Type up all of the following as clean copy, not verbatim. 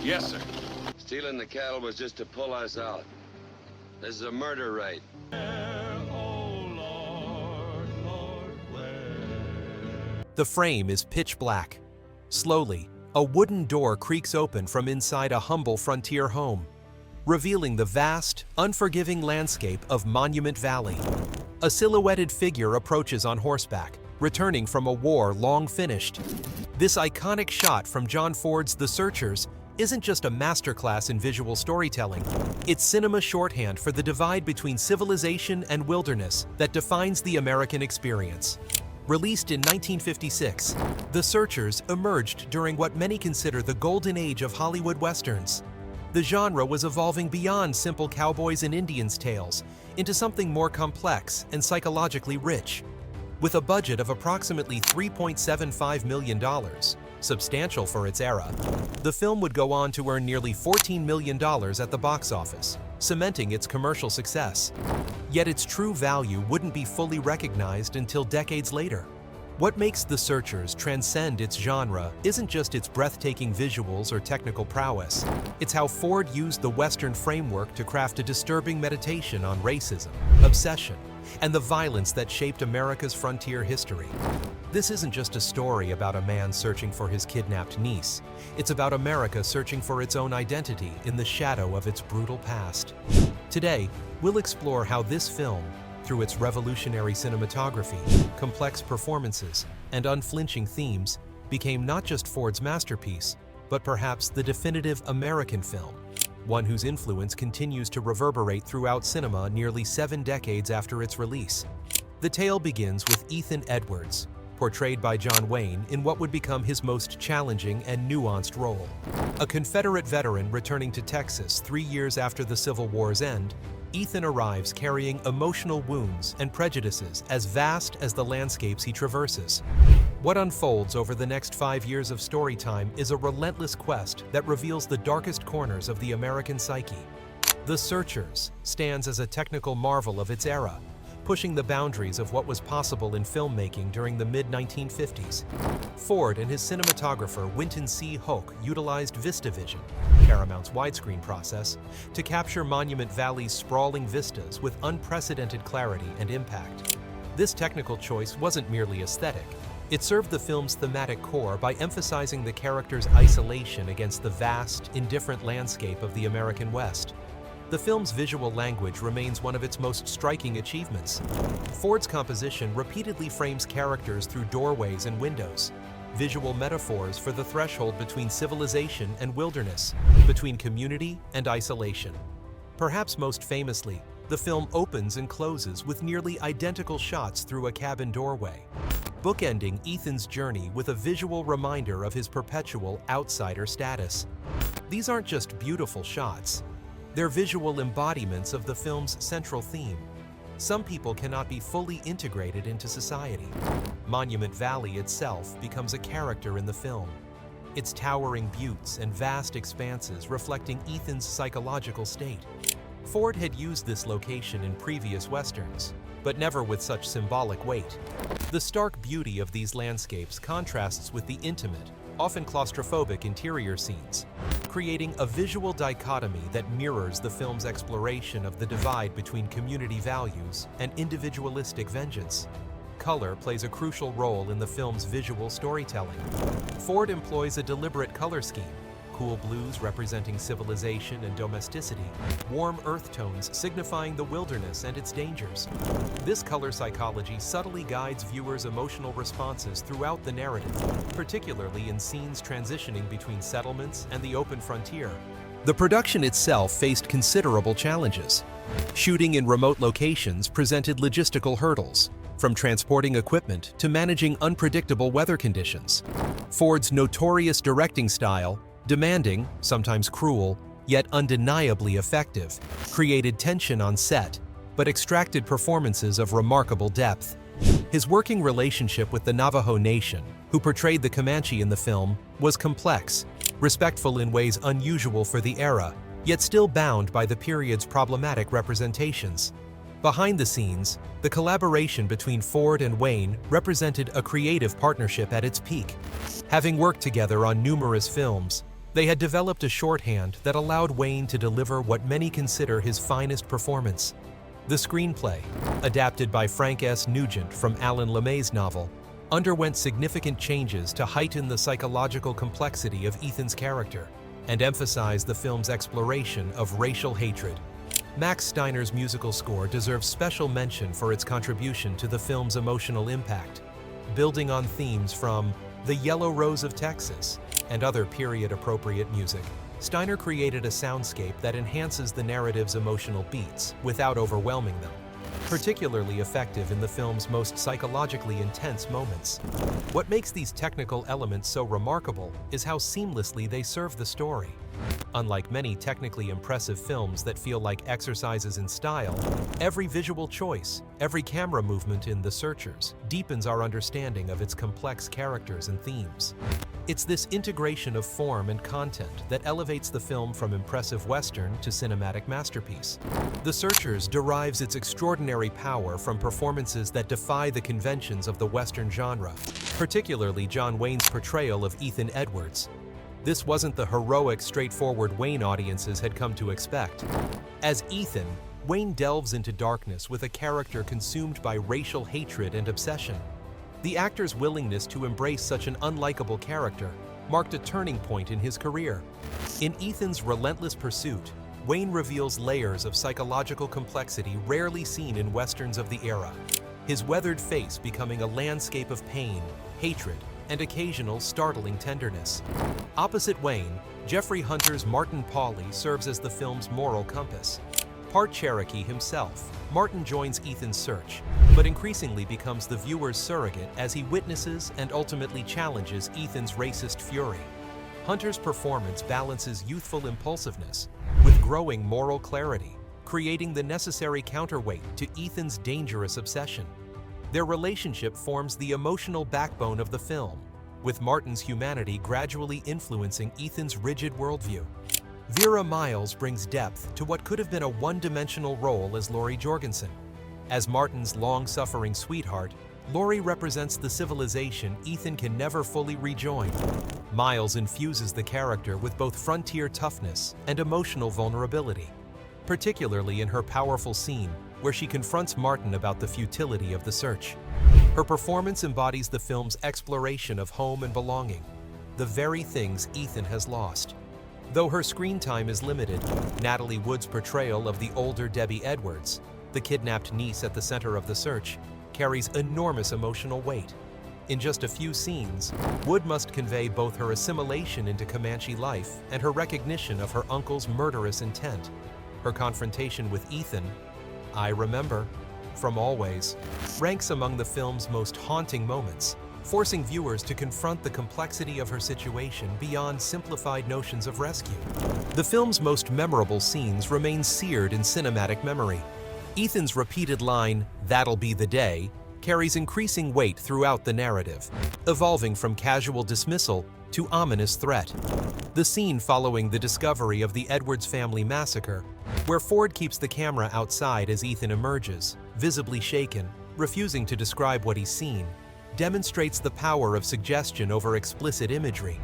Yes, sir. Stealing the cattle was just to pull us out. This is a murder raid. The frame is pitch black. Slowly, a wooden door creaks open from inside a humble frontier home, revealing the vast, unforgiving landscape of Monument Valley. A silhouetted figure approaches on horseback, returning from a war long finished. This iconic shot from John Ford's The Searchers isn't just a masterclass in visual storytelling. It's cinema shorthand for the divide between civilization and wilderness that defines the American experience. Released in 1956, The Searchers emerged during what many consider the golden age of Hollywood westerns. The genre was evolving beyond simple cowboys and Indians tales into something more complex and psychologically rich. With a budget of approximately $3.75 million, substantial for its era, the film would go on to earn nearly $14 million at the box office, cementing its commercial success. Yet its true value wouldn't be fully recognized until decades later. What makes The Searchers transcend its genre isn't just its breathtaking visuals or technical prowess. It's how Ford used the Western framework to craft a disturbing meditation on racism, obsession, and the violence that shaped America's frontier history. This isn't just a story about a man searching for his kidnapped niece. It's about America searching for its own identity in the shadow of its brutal past. Today, we'll explore how this film, through its revolutionary cinematography, complex performances, and unflinching themes, became not just Ford's masterpiece, but perhaps the definitive American film, one whose influence continues to reverberate throughout cinema nearly 7 decades after its release. The tale begins with Ethan Edwards, portrayed by John Wayne in what would become his most challenging and nuanced role. A Confederate veteran returning to Texas 3 years after the Civil War's end, Ethan arrives carrying emotional wounds and prejudices as vast as the landscapes he traverses. What unfolds over the next 5 years of story time is a relentless quest that reveals the darkest corners of the American psyche. The Searchers stands as a technical marvel of its era, pushing the boundaries of what was possible in filmmaking during the mid-1950s. Ford and his cinematographer Winton C. Hoke utilized VistaVision, Paramount's widescreen process, to capture Monument Valley's sprawling vistas with unprecedented clarity and impact. This technical choice wasn't merely aesthetic. It served the film's thematic core by emphasizing the character's isolation against the vast, indifferent landscape of the American West. The film's visual language remains one of its most striking achievements. Ford's composition repeatedly frames characters through doorways and windows, visual metaphors for the threshold between civilization and wilderness, between community and isolation. Perhaps most famously, the film opens and closes with nearly identical shots through a cabin doorway, bookending Ethan's journey with a visual reminder of his perpetual outsider status. These aren't just beautiful shots. They're visual embodiments of the film's central theme. Some people cannot be fully integrated into society. Monument Valley itself becomes a character in the film, its towering buttes and vast expanses reflecting Ethan's psychological state. Ford had used this location in previous westerns, but never with such symbolic weight. The stark beauty of these landscapes contrasts with the intimate, often claustrophobic interior scenes, creating a visual dichotomy that mirrors the film's exploration of the divide between community values and individualistic vengeance. Color plays a crucial role in the film's visual storytelling. Ford employs a deliberate color scheme: cool blues representing civilization and domesticity, warm earth tones signifying the wilderness and its dangers. This color psychology subtly guides viewers' emotional responses throughout the narrative, particularly in scenes transitioning between settlements and the open frontier. The production itself faced considerable challenges. Shooting in remote locations presented logistical hurdles, from transporting equipment to managing unpredictable weather conditions. Ford's notorious directing style, demanding, sometimes cruel, yet undeniably effective, created tension on set, but extracted performances of remarkable depth. His working relationship with the Navajo Nation, who portrayed the Comanche in the film, was complex, respectful in ways unusual for the era, yet still bound by the period's problematic representations. Behind the scenes, the collaboration between Ford and Wayne represented a creative partnership at its peak. Having worked together on numerous films, They had developed a shorthand that allowed Wayne to deliver what many consider his finest performance. The screenplay, adapted by Frank S. Nugent from Alan LeMay's novel, underwent significant changes to heighten the psychological complexity of Ethan's character and emphasize the film's exploration of racial hatred. Max Steiner's musical score deserves special mention for its contribution to the film's emotional impact. Building on themes from The Yellow Rose of Texas and other period-appropriate music, Steiner created a soundscape that enhances the narrative's emotional beats without overwhelming them, particularly effective in the film's most psychologically intense moments. What makes these technical elements so remarkable is how seamlessly they serve the story. Unlike many technically impressive films that feel like exercises in style, every visual choice, every camera movement in The Searchers deepens our understanding of its complex characters and themes. It's this integration of form and content that elevates the film from impressive Western to cinematic masterpiece. The Searchers derives its extraordinary power from performances that defy the conventions of the Western genre, particularly John Wayne's portrayal of Ethan Edwards. This wasn't the heroic, straightforward Wayne audiences had come to expect. As Ethan, Wayne delves into darkness with a character consumed by racial hatred and obsession. The actor's willingness to embrace such an unlikable character marked a turning point in his career. In Ethan's relentless pursuit, Wayne reveals layers of psychological complexity rarely seen in westerns of the era, his weathered face becoming a landscape of pain, hatred, and occasional startling tenderness. Opposite Wayne, Jeffrey Hunter's Martin Pauly serves as the film's moral compass. Part Cherokee himself, Martin joins Ethan's search, but increasingly becomes the viewer's surrogate as he witnesses and ultimately challenges Ethan's racist fury. Hunter's performance balances youthful impulsiveness with growing moral clarity, creating the necessary counterweight to Ethan's dangerous obsession. Their relationship forms the emotional backbone of the film, with Martin's humanity gradually influencing Ethan's rigid worldview. Vera Miles brings depth to what could have been a one-dimensional role as Laurie Jorgensen. As Martin's long-suffering sweetheart, Laurie represents the civilization Ethan can never fully rejoin. Miles infuses the character with both frontier toughness and emotional vulnerability, particularly in her powerful scene where she confronts Martin about the futility of the search. Her performance embodies the film's exploration of home and belonging, the very things Ethan has lost. Though her screen time is limited, Natalie Wood's portrayal of the older Debbie Edwards, the kidnapped niece at the center of the search, carries enormous emotional weight. In just a few scenes, Wood must convey both her assimilation into Comanche life and her recognition of her uncle's murderous intent. Her confrontation with Ethan, I remember, from Always, ranks among the film's most haunting moments, forcing viewers to confront the complexity of her situation beyond simplified notions of rescue. The film's most memorable scenes remain seared in cinematic memory. Ethan's repeated line, "That'll be the day," carries increasing weight throughout the narrative, evolving from casual dismissal to ominous threat. The scene following the discovery of the Edwards family massacre, where Ford keeps the camera outside as Ethan emerges, visibly shaken, refusing to describe what he's seen, demonstrates the power of suggestion over explicit imagery.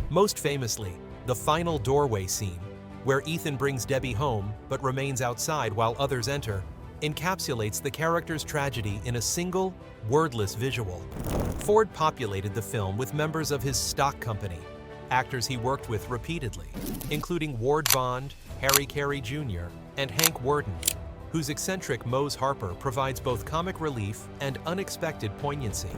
Most famously, the final doorway scene, where Ethan brings Debbie home but remains outside while others enter, encapsulates the character's tragedy in a single, wordless visual. Ford populated the film with members of his stock company, actors he worked with repeatedly, including Ward Bond, Harry Carey Jr., and Hank Worden, whose eccentric Mose Harper provides both comic relief and unexpected poignancy.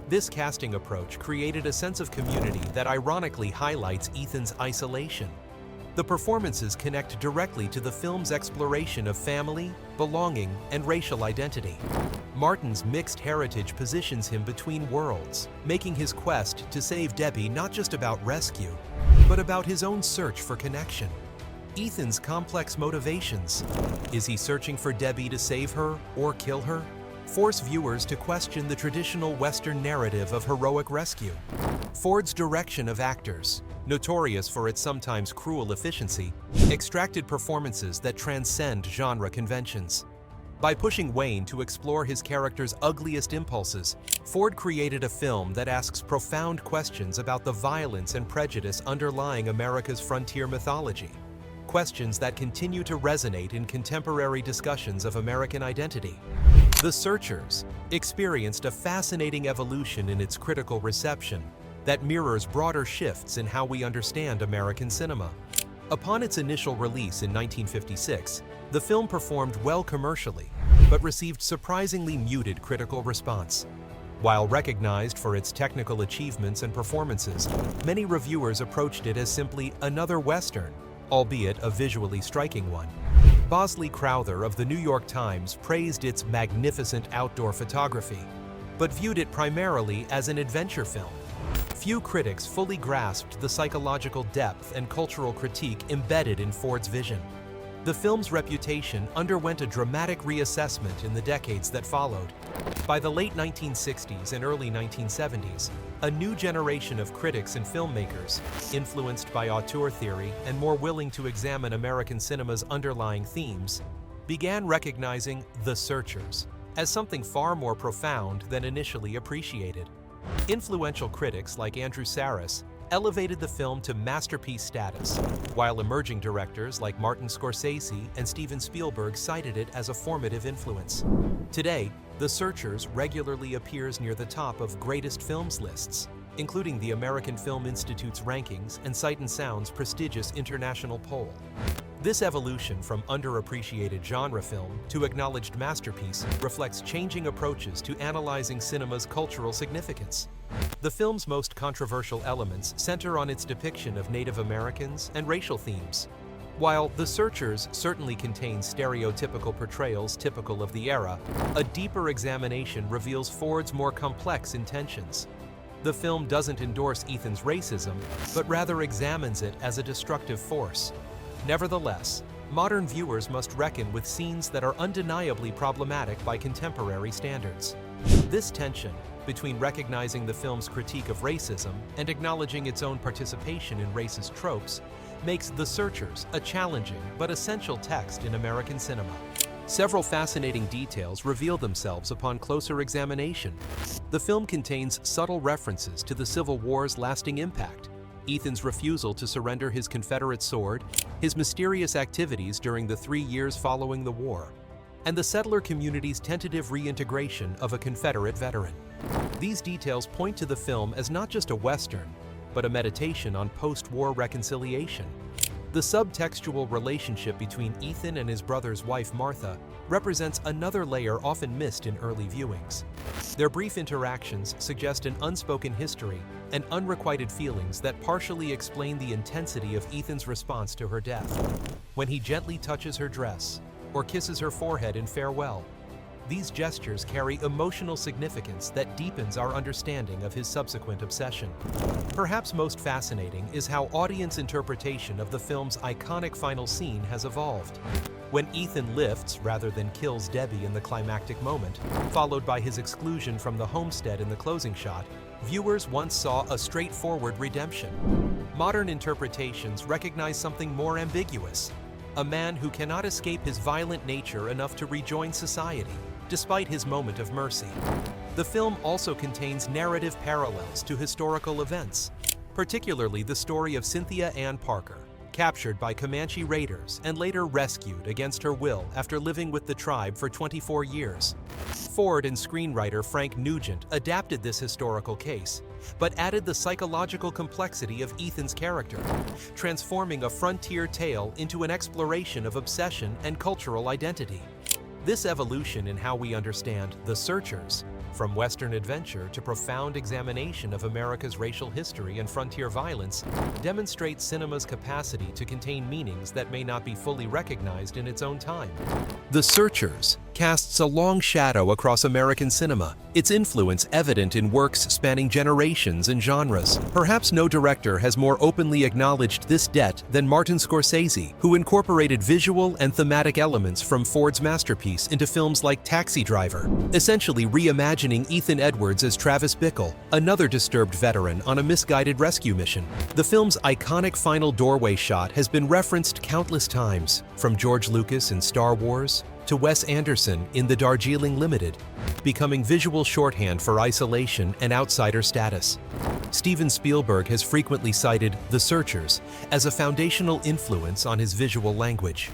This casting approach created a sense of community that ironically highlights Ethan's isolation. The performances connect directly to the film's exploration of family, belonging, and racial identity. Martin's mixed heritage positions him between worlds, making his quest to save Debbie not just about rescue, but about his own search for connection. Ethan's complex motivations, is he searching for Debbie to save her or kill her, force viewers to question the traditional Western narrative of heroic rescue. Ford's direction of actors, notorious for its sometimes cruel efficiency, extracted performances that transcend genre conventions. By pushing Wayne to explore his character's ugliest impulses, Ford created a film that asks profound questions about the violence and prejudice underlying America's frontier mythology. Questions that continue to resonate in contemporary discussions of American identity. The Searchers experienced a fascinating evolution in its critical reception that mirrors broader shifts in how we understand American cinema. Upon its initial release in 1956, the film performed well commercially, but received surprisingly muted critical response. While recognized for its technical achievements and performances, many reviewers approached it as simply another Western, albeit a visually striking one. Bosley Crowther of the New York Times praised its magnificent outdoor photography, but viewed it primarily as an adventure film. Few critics fully grasped the psychological depth and cultural critique embedded in Ford's vision. The film's reputation underwent a dramatic reassessment in the decades that followed. By the late 1960s and early 1970s, a new generation of critics and filmmakers, influenced by auteur theory and more willing to examine American cinema's underlying themes, began recognizing The Searchers as something far more profound than initially appreciated. Influential critics like Andrew Sarris elevated the film to masterpiece status, while emerging directors like Martin Scorsese and Steven Spielberg cited it as a formative influence. Today, The Searchers regularly appears near the top of greatest films lists, including the American Film Institute's rankings and Sight and Sound's prestigious international poll. This evolution from underappreciated genre film to acknowledged masterpiece reflects changing approaches to analyzing cinema's cultural significance. The film's most controversial elements center on its depiction of Native Americans and racial themes. While The Searchers certainly contains stereotypical portrayals typical of the era, a deeper examination reveals Ford's more complex intentions. The film doesn't endorse Ethan's racism, but rather examines it as a destructive force. Nevertheless, modern viewers must reckon with scenes that are undeniably problematic by contemporary standards. This tension between recognizing the film's critique of racism and acknowledging its own participation in racist tropes makes The Searchers a challenging but essential text in American cinema. Several fascinating details reveal themselves upon closer examination. The film contains subtle references to the Civil War's lasting impact, Ethan's refusal to surrender his Confederate sword, his mysterious activities during the 3 years following the war, and the settler community's tentative reintegration of a Confederate veteran. These details point to the film as not just a Western, but a meditation on post-war reconciliation. The subtextual relationship between Ethan and his brother's wife Martha represents another layer often missed in early viewings. Their brief interactions suggest an unspoken history and unrequited feelings that partially explain the intensity of Ethan's response to her death. When he gently touches her dress or kisses her forehead in farewell, these gestures carry emotional significance that deepens our understanding of his subsequent obsession. Perhaps most fascinating is how audience interpretation of the film's iconic final scene has evolved. When Ethan lifts rather than kills Debbie in the climactic moment, followed by his exclusion from the homestead in the closing shot, viewers once saw a straightforward redemption. Modern interpretations recognize something more ambiguous: a man who cannot escape his violent nature enough to rejoin society, despite his moment of mercy. The film also contains narrative parallels to historical events, particularly the story of Cynthia Ann Parker, captured by Comanche raiders and later rescued against her will after living with the tribe for 24 years. Ford and screenwriter Frank Nugent adapted this historical case, but added the psychological complexity of Ethan's character, transforming a frontier tale into an exploration of obsession and cultural identity. This evolution in how we understand The Searchers, from Western adventure to profound examination of America's racial history and frontier violence, demonstrates cinema's capacity to contain meanings that may not be fully recognized in its own time. The Searchers casts a long shadow across American cinema, its influence evident in works spanning generations and genres. Perhaps no director has more openly acknowledged this debt than Martin Scorsese, who incorporated visual and thematic elements from Ford's masterpiece into films like Taxi Driver, essentially reimagining Ethan Edwards as Travis Bickle, another disturbed veteran on a misguided rescue mission. The film's iconic final doorway shot has been referenced countless times, from George Lucas in Star Wars to Wes Anderson in The Darjeeling Limited, becoming visual shorthand for isolation and outsider status. Steven Spielberg has frequently cited The Searchers as a foundational influence on his visual language.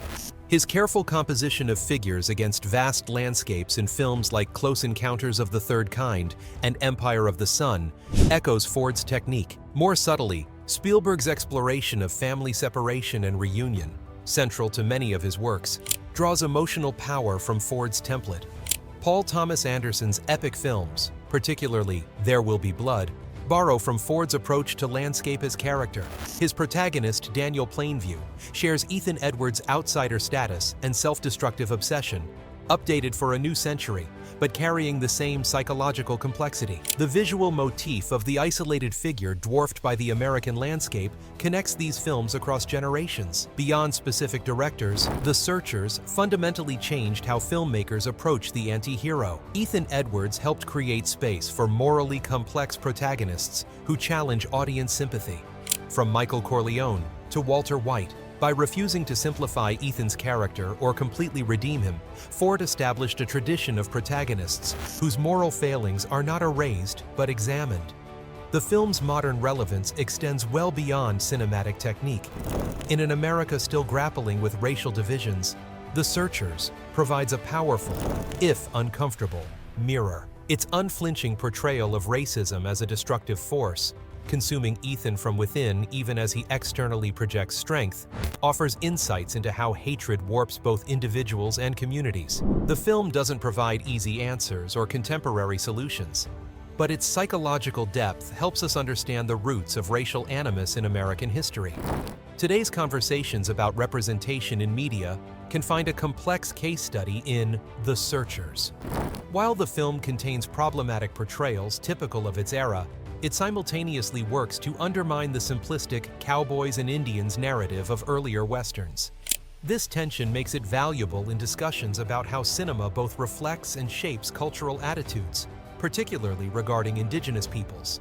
His careful composition of figures against vast landscapes in films like Close Encounters of the Third Kind and Empire of the Sun echoes Ford's technique. More subtly, Spielberg's exploration of family separation and reunion, central to many of his works, draws emotional power from Ford's template. Paul Thomas Anderson's epic films, particularly There Will Be Blood, borrow from Ford's approach to landscape as character. His protagonist, Daniel Plainview, shares Ethan Edwards' outsider status and self-destructive obsession, updated for a new century, but carrying the same psychological complexity. The visual motif of the isolated figure dwarfed by the American landscape connects these films across generations. Beyond specific directors, The Searchers fundamentally changed how filmmakers approach the anti-hero. Ethan Edwards helped create space for morally complex protagonists who challenge audience sympathy. From Michael Corleone to Walter White, by refusing to simplify Ethan's character or completely redeem him, Ford established a tradition of protagonists whose moral failings are not erased but examined. The film's modern relevance extends well beyond cinematic technique. In an America still grappling with racial divisions, The Searchers provides a powerful, if uncomfortable, mirror. Its unflinching portrayal of racism as a destructive force, consuming Ethan from within even as he externally projects strength, offers insights into how hatred warps both individuals and communities. The film doesn't provide easy answers or contemporary solutions, but its psychological depth helps us understand the roots of racial animus in American history. Today's conversations about representation in media can find a complex case study in The Searchers. While the film contains problematic portrayals typical of its era, it simultaneously works to undermine the simplistic cowboys and Indians narrative of earlier westerns. This tension makes it valuable in discussions about how cinema both reflects and shapes cultural attitudes, particularly regarding indigenous peoples.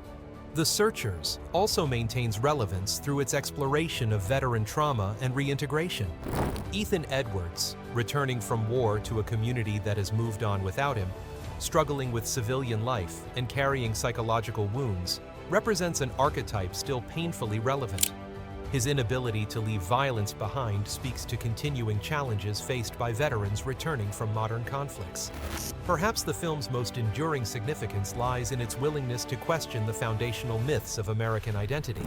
The Searchers also maintains relevance through its exploration of veteran trauma and reintegration. Ethan Edwards, returning from war to a community that has moved on without him, struggling with civilian life and carrying psychological wounds, represents an archetype still painfully relevant. His inability to leave violence behind speaks to continuing challenges faced by veterans returning from modern conflicts. Perhaps the film's most enduring significance lies in its willingness to question the foundational myths of American identity.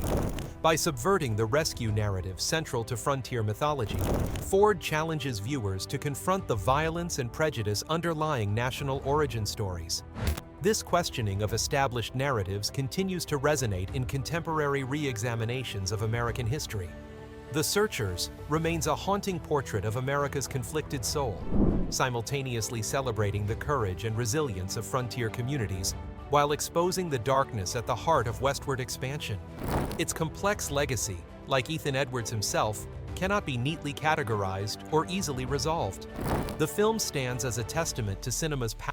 By subverting the rescue narrative central to frontier mythology, Ford challenges viewers to confront the violence and prejudice underlying national origin stories. This questioning of established narratives continues to resonate in contemporary re-examinations of American history. The Searchers remains a haunting portrait of America's conflicted soul, simultaneously celebrating the courage and resilience of frontier communities while exposing the darkness at the heart of westward expansion. Its complex legacy, like Ethan Edwards himself, cannot be neatly categorized or easily resolved. The film stands as a testament to cinema's power